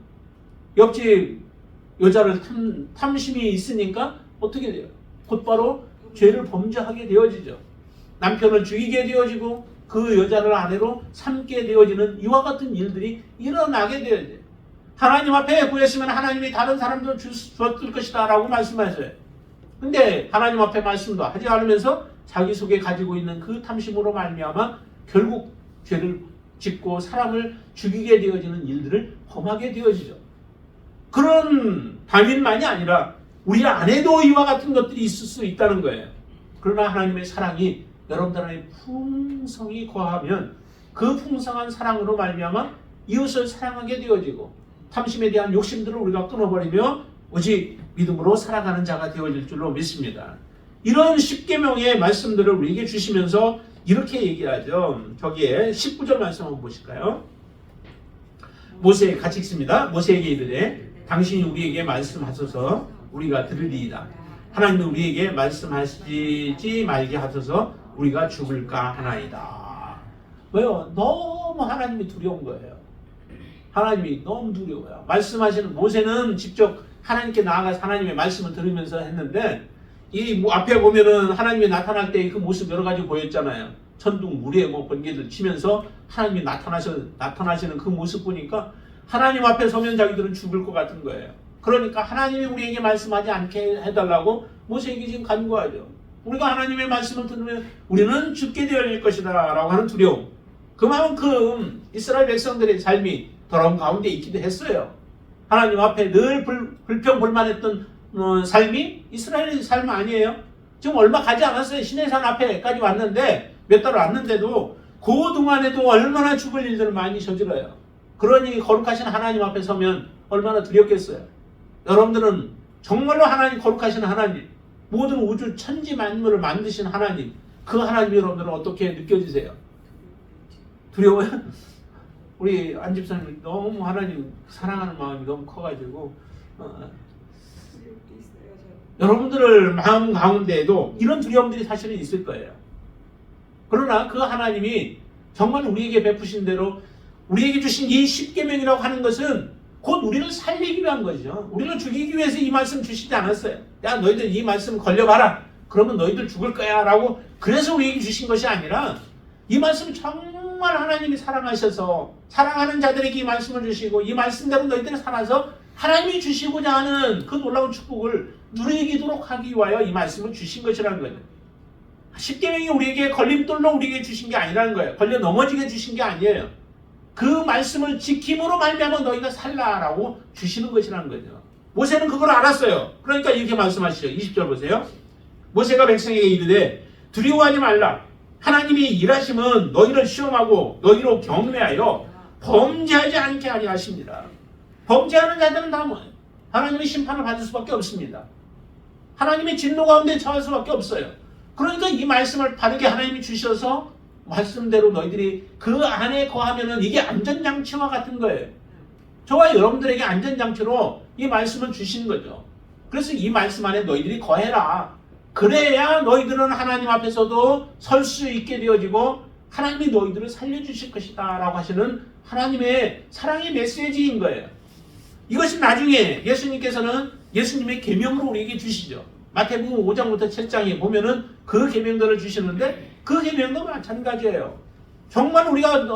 옆집 여자를 탐심이 있으니까 어떻게 돼요? 곧바로 죄를 범죄하게 되어지죠. 남편을 죽이게 되어지고 그 여자를 아내로 삼게 되어지는 이와 같은 일들이 일어나게 되어져요. 하나님 앞에 구했으면 하나님이 다른 사람도 줬을 것이다 라고 말씀하셔요. 근데 하나님 앞에 말씀도 하지 않으면서 자기 속에 가지고 있는 그 탐심으로 말미암아 결국 죄를 짓고 사람을 죽이게 되어지는 일들을 범하게 되어지죠. 그런 다윈만이 아니라 우리 안에도 이와 같은 것들이 있을 수 있다는 거예요. 그러나 하나님의 사랑이 여러분들 안에 풍성히 거하면 그 풍성한 사랑으로 말미암아 이웃을 사랑하게 되어지고 탐심에 대한 욕심들을 우리가 끊어버리며 오직 믿음으로 살아가는 자가 되어질 줄로 믿습니다. 이런 십계명의 말씀들을 우리에게 주시면서 이렇게 얘기하죠. 저기에 19절 말씀 한번 보실까요? 모세 같이 읽습니다. 모세에게 이르되 당신이 우리에게 말씀하소서 우리가 들으리이다. 하나님은 우리에게 말씀하시지 말게 하소서 우리가 죽을까 하나이다. 왜요? 너무 하나님이 두려운 거예요. 하나님이 너무 두려워요. 말씀하시는 모세는 직접 하나님께 나아가서 하나님의 말씀을 들으면서 했는데 이 앞에 보면은 하나님이 나타날 때 그 모습 여러 가지 보였잖아요. 천둥, 물에 번개들 치면서 하나님이 나타나시는 그 모습 보니까 하나님 앞에 서면 자기들은 죽을 것 같은 거예요. 그러니까 하나님이 우리에게 말씀하지 않게 해달라고 모세에게 지금 간구하죠. 우리가 하나님의 말씀을 들으면 우리는 죽게 되어질 것이다 라고 하는 두려움. 그만큼 이스라엘 백성들의 삶이 더러운 가운데 있기도 했어요. 하나님 앞에 늘 불평불만했던 삶이 이스라엘의 삶 아니에요? 지금 얼마 가지 않았어요. 시내산 앞에까지 왔는데 몇 달 왔는데도 그 동안에도 얼마나 죽을 일들을 많이 저질러요. 그러니 거룩하신 하나님 앞에 서면 얼마나 두렵겠어요. 여러분들은 정말로 하나님 거룩하신 하나님, 모든 우주 천지 만물을 만드신 하나님, 그 하나님 여러분들은 어떻게 느껴지세요? 두려워요? 우리 안 집사님 너무 하나님 사랑하는 마음이 너무 커가지고 여러분들을 마음 가운데에도 이런 두려움들이 사실은 있을 거예요. 그러나 그 하나님이 정말 우리에게 베푸신 대로 우리에게 주신 이 십계명이라고 하는 것은 곧 우리를 살리기 위한 거죠. 우리를 죽이기 위해서 이 말씀 주시지 않았어요. 야 너희들 이 말씀 걸려봐라. 그러면 너희들 죽을 거야 라고 그래서 우리에게 주신 것이 아니라 이 말씀 정말 하나님이 사랑하셔서 사랑하는 자들에게 이 말씀을 주시고 이 말씀대로 너희들이 살아서 하나님이 주시고자 하는 그 놀라운 축복을 누리도록 하기 위하여 이 말씀을 주신 것이라는 거예요. 십계명이 우리에게 걸림돌로 우리에게 주신 게 아니라는 거예요. 걸려 넘어지게 주신 게 아니에요. 그 말씀을 지킴으로 말미암아 너희가 살라라고 주시는 것이라는 거죠. 모세는 그걸 알았어요. 그러니까 이렇게 말씀하시죠. 20절 보세요. 모세가 백성에게 이르되 두려워하지 말라. 하나님이 일하심은 너희를 시험하고 너희로 경외하여 범죄하지 않게 하려 하십니다. 범죄하는 자들은 다 하나님의 심판을 받을 수밖에 없습니다. 하나님의 진노 가운데 처할 수밖에 없어요. 그러니까 이 말씀을 바르게 하나님이 주셔서 말씀대로 너희들이 그 안에 거하면은 이게 안전장치와 같은 거예요. 저와 여러분들에게 안전장치로 이 말씀을 주시는 거죠. 그래서 이 말씀 안에 너희들이 거해라. 그래야 너희들은 하나님 앞에서도 설 수 있게 되어지고 하나님이 너희들을 살려주실 것이다 라고 하시는 하나님의 사랑의 메시지인 거예요. 이것이 나중에 예수님께서는 예수님의 계명으로 우리에게 주시죠. 마태복음 5장부터 7장에 보면은 그 계명들을 주시는데 그 계명도 마찬가지예요. 정말 우리가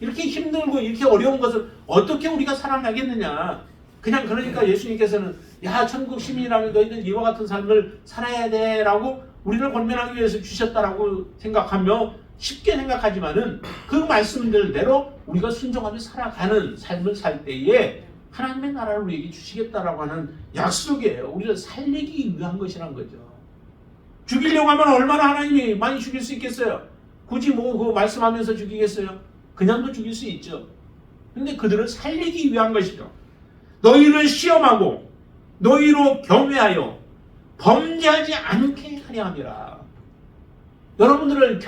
이렇게 힘들고 이렇게 어려운 것을 어떻게 우리가 살아나겠느냐. 그냥 그러니까 예수님께서는 야 천국 시민이라면 너희들 이와 같은 삶을 살아야 돼 라고 우리를 권면하기 위해서 주셨다라고 생각하며 쉽게 생각하지만은 그 말씀들대로 우리가 순종하며 살아가는 삶을 살 때에 하나님의 나라를 우리에게 주시겠다라고 하는 약속이에요. 우리를 살리기 위한 것이란 거죠. 죽이려고 하면 얼마나 하나님이 많이 죽일 수 있겠어요? 굳이 그 말씀하면서 죽이겠어요? 그냥도 죽일 수 있죠. 근데 그들을 살리기 위한 것이죠. 너희를 시험하고 너희로 경외하여 범죄하지 않게 하려 함이라. 여러분들을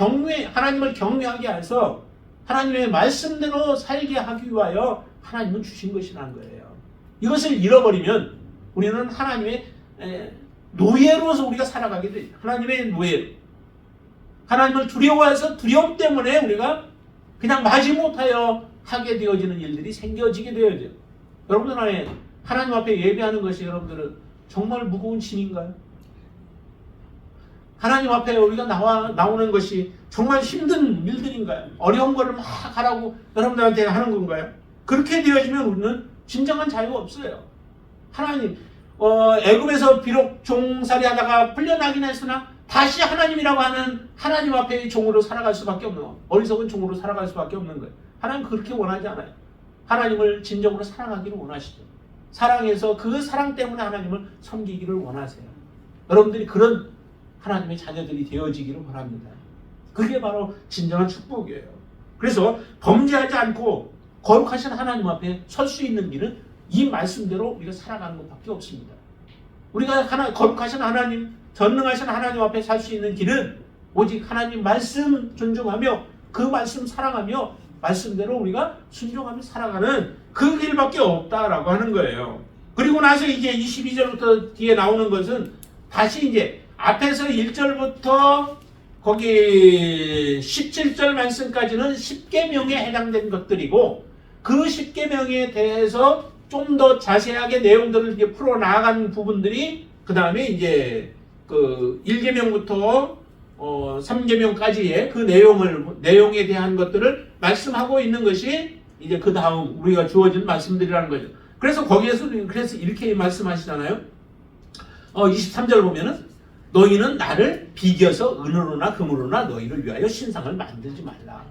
하나님을 경외하게 해서 하나님의 말씀대로 살게 하기 위하여 하나님은 주신 것이라는 거예요. 이것을 잃어버리면 우리는 하나님의 노예로서 우리가 살아가게 돼요. 하나님의 노예. 하나님을 두려워해서 두려움 때문에 우리가 그냥 마지못하여 하게 되어지는 일들이 생겨지게 되어져요. 여러분들 안에 하나님 앞에 예배하는 것이 여러분들은 정말 무거운 짐인가요? 하나님 앞에 우리가 나오는 것이 정말 힘든 일들인가요? 어려운 거를 막 하라고 여러분들한테 하는 건가요? 그렇게 되어지면 우리는 진정한 자유가 없어요. 하나님, 애굽에서 비록 종살이 하다가 풀려나긴 했으나 다시 하나님이라고 하는 하나님 앞에 종으로 살아갈 수밖에 없는 거예요. 어리석은 종으로 살아갈 수밖에 없는 거예요. 하나님 그렇게 원하지 않아요. 하나님을 진정으로 사랑하기를 원하시죠. 사랑해서 그 사랑 때문에 하나님을 섬기기를 원하세요. 여러분들이 그런 하나님의 자녀들이 되어지기를 바랍니다. 그게 바로 진정한 축복이에요. 그래서 범죄하지 않고 거룩하신 하나님 앞에 설 수 있는 길은 이 말씀대로 우리가 살아가는 것밖에 없습니다. 우리가 거룩하신 하나님, 전능하신 하나님 앞에 살 수 있는 길은 오직 하나님 말씀 존중하며 그 말씀 사랑하며 말씀대로 우리가 순종하며 살아가는 그 길밖에 없다라고 하는 거예요. 그리고 나서 이제 22절부터 뒤에 나오는 것은 다시 이제 앞에서 1절부터 거기 17절 말씀까지는 10계명에 해당된 것들이고 그 10계명에 대해서 좀 더 자세하게 내용들을 이제 풀어나간 부분들이 그 다음에 이제 그 1계명부터 3계명까지의 그 내용에 대한 것들을 말씀하고 있는 것이 이제 그 다음 우리가 주어진 말씀들이라는 거죠. 그래서 거기에서 그래서 이렇게 말씀하시잖아요. 23절 보면은 너희는 나를 비겨서 은으로나 금으로나 너희를 위하여 신상을 만들지 말라.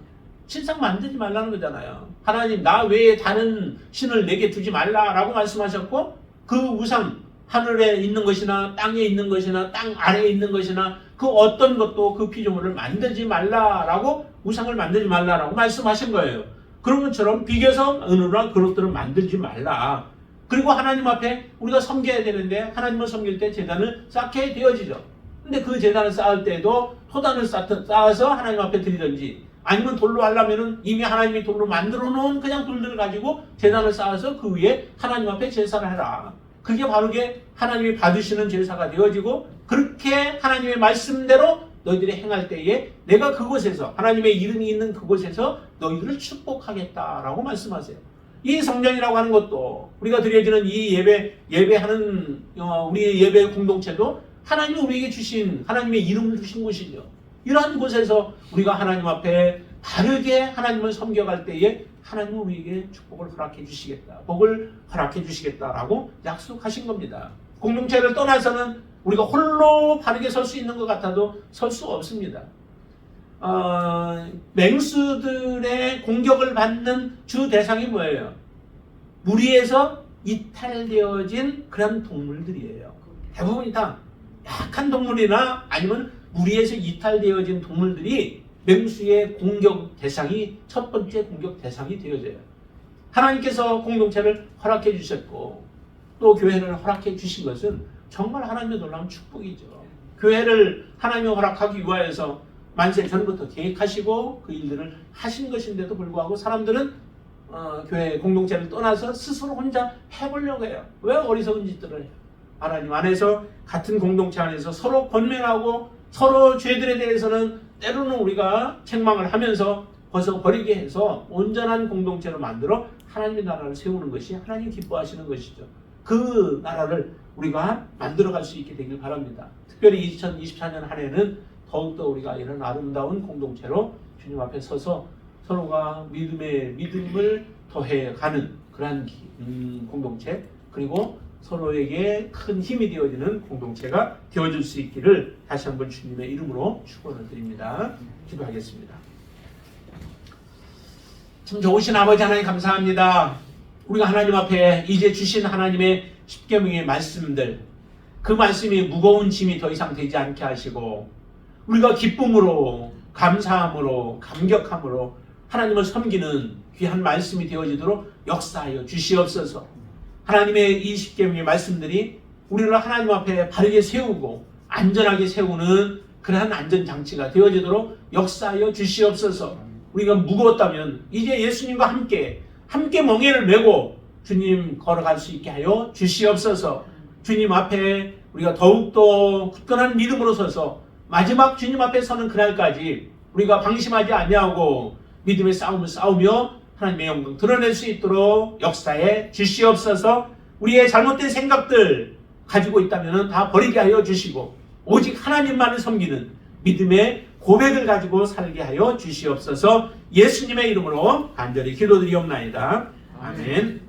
신상 만들지 말라는 거잖아요. 하나님 나 외에 다른 신을 내게 두지 말라라고 말씀하셨고 그 우상 하늘에 있는 것이나 땅에 있는 것이나 땅 아래에 있는 것이나 그 어떤 것도 그 피조물을 만들지 말라라고 우상을 만들지 말라라고 말씀하신 거예요. 그런 것처럼 비겨서 은으로나 그것들을 만들지 말라. 그리고 하나님 앞에 우리가 섬겨야 되는데 하나님을 섬길 때 제단을 쌓게 되어지죠. 근데 그 제단을 쌓을 때도 토단을 쌓아서 하나님 앞에 드리든지 아니면 돌로 하려면은 이미 하나님이 돌로 만들어 놓은 그냥 돌들을 가지고 제단을 쌓아서 그 위에 하나님 앞에 제사를 해라. 그게 바르게 하나님이 받으시는 제사가 되어지고 그렇게 하나님의 말씀대로 너희들이 행할 때에 내가 그곳에서 하나님의 이름이 있는 그곳에서 너희들을 축복하겠다라고 말씀하세요. 이 성전이라고 하는 것도 우리가 드려지는 이 예배하는 우리 예배 공동체도 하나님이 우리에게 주신 하나님의 이름을 주신 곳이죠. 이러한 곳에서 우리가 하나님 앞에 바르게 하나님을 섬겨갈 때에 하나님은 우리에게 축복을 허락해 주시겠다. 복을 허락해 주시겠다라고 약속하신 겁니다. 공동체를 떠나서는 우리가 홀로 바르게 설 수 있는 것 같아도 설 수 없습니다. 맹수들의 공격을 받는 주 대상이 뭐예요? 무리에서 이탈되어진 그런 동물들이에요. 대부분이 다 약한 동물이나 아니면 무리에서 이탈되어진 동물들이 맹수의 공격 대상이 첫 번째 공격 대상이 되어져요. 하나님께서 공동체를 허락해 주셨고 또 교회를 허락해 주신 것은 정말 하나님의 놀라운 축복이죠. 교회를 하나님이 허락하기 위하여서 만세 전부터 계획하시고 그 일들을 하신 것인데도 불구하고 사람들은 교회 공동체를 떠나서 스스로 혼자 해보려고 해요. 왜 어리석은 짓들을 해요? 하나님 안에서 같은 공동체 안에서 서로 권면하고 서로 죄들에 대해서는 때로는 우리가 책망을 하면서 벗어버리게 해서 온전한 공동체를 만들어 하나님의 나라를 세우는 것이 하나님 기뻐하시는 것이죠. 그 나라를 우리가 만들어갈 수 있게 되길 바랍니다. 특별히 2024년 한 해는 더욱더 우리가 이런 아름다운 공동체로 주님 앞에 서서 서로가 믿음을 더해가는 그러한 공동체 그리고 서로에게 큰 힘이 되어지는 공동체가 되어줄 수 있기를 다시 한번 주님의 이름으로 축원을 드립니다. 기도하겠습니다. 참 좋으신 아버지 하나님 감사합니다. 우리가 하나님 앞에 이제 주신 하나님의 십계명의 말씀들 그 말씀이 무거운 짐이 더 이상 되지 않게 하시고 우리가 기쁨으로 감사함으로 감격함으로 하나님을 섬기는 귀한 말씀이 되어지도록 역사하여 주시옵소서. 하나님의 이 십계명의 말씀들이 우리를 하나님 앞에 바르게 세우고 안전하게 세우는 그러한 안전장치가 되어지도록 역사하여 주시옵소서. 우리가 무거웠다면 이제 예수님과 함께 멍에를 메고 주님 걸어갈 수 있게 하여 주시옵소서. 주님 앞에 우리가 더욱더 굳건한 믿음으로 서서 마지막 주님 앞에 서는 그날까지 우리가 방심하지 아니하고 믿음의 싸움을 싸우며 하나님의 영광 드러낼 수 있도록 역사해 주시옵소서. 우리의 잘못된 생각들 가지고 있다면 다 버리게 하여 주시고 오직 하나님만을 섬기는 믿음의 고백을 가지고 살게 하여 주시옵소서. 예수님의 이름으로 간절히 기도드리옵나이다. 아멘.